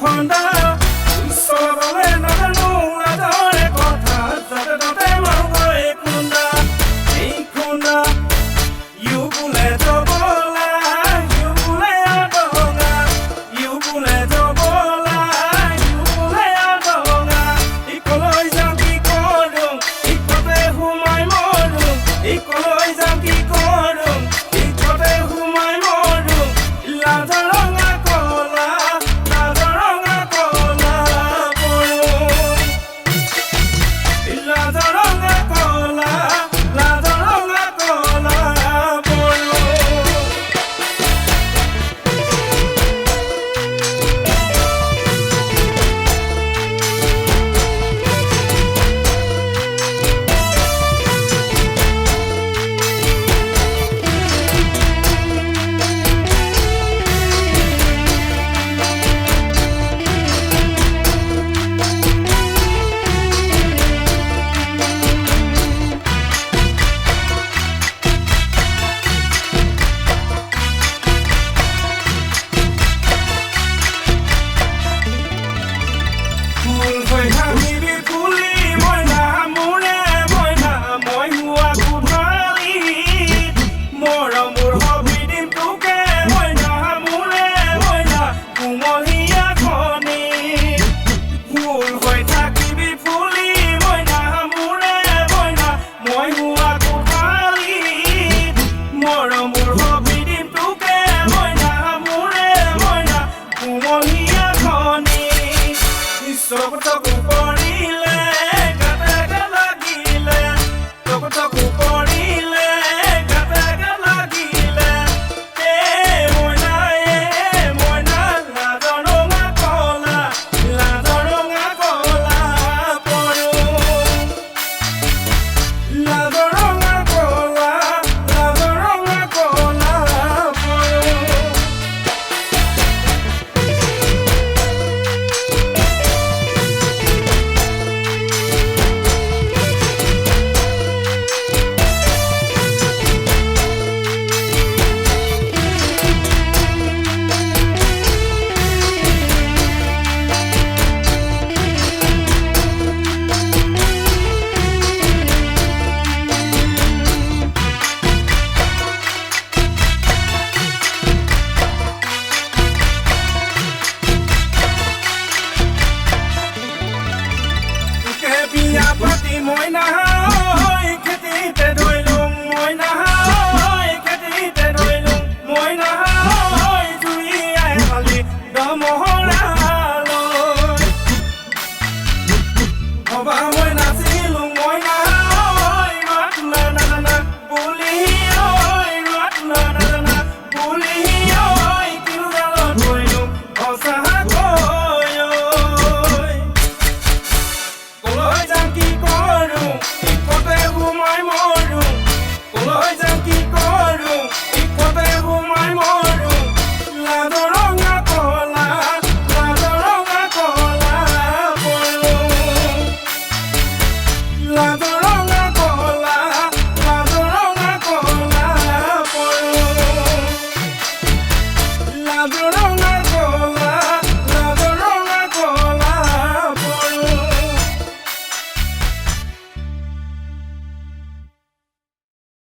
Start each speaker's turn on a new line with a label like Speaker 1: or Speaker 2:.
Speaker 1: খন্দা চলাবলে নাজানো আদৰে কথা যাতে তাতে মাৰুগৈ খুন্দা এই খুন্দা ইউ বোলে জবলা ইউ বোলে আদঙা ইউ বোলে জবলা ইউ বোলে আদঙা ইকলৈ যাওঁ কি কৰোঁ ইকতে সোমাই মৰোঁ ইকলৈ যাওঁ কি কৰোঁ ইকতে সোমাই মৰোঁ লাজৰ ৰঙা কলা লাজৰ ৰঙা কলা পৰোঁ লাজৰ ৰঙা কলা লাজৰ ৰঙা কলা পৰোঁ ফুল হৈ হাঁহিবি ফুলি মইনা মোৰে মইনা মই হোৱা কোধালি মৰমৰ হবি দিম তোকে মইনা মোৰে মইনা কুমলীয়া খনি ফুল হৈ থাকিবি ফুলি মইনা মোৰে মইনা মই হোৱা কোধালি মৰমৰ হবি দিম তোকে মইনা মোৰে মইনা কুমলীয়া খনি চকু পৰিলে গাতে লাগিলে চকু পৰিলে গাতে লাগিলে এ মইনা লাজৰ ৰঙা কলা লাজৰ ৰঙা কলা পৰোঁ লাজৰ ৰঙা কলা লাজৰ ৰঙা কলা পৰোঁ বিয়া পাতি মইনা খেতিতে ধৰিলোঁ মইনা খেতিতে ধৰিলোঁ মইনা জুইয়াই খালি দমহৰালৈ ভবা মই নাচিলোঁ মইনা মাতলা নাজানা বুলি মাতলা নাজানা বুলি কিলোডালত ধৰিলোঁ সঁচাকৈ কলৈ যাম কি কৰোঁ ইকতে সোমাই মৰোঁ কলৈ যাম কি কৰোঁ ইকতে সোমাই মৰোঁ লাজৰ ৰঙা কলা লাজৰ ৰঙা কলা পৰোঁ লাজৰ ৰঙা কলা লাজৰ ৰঙা কলা পৰোঁ লাজৰ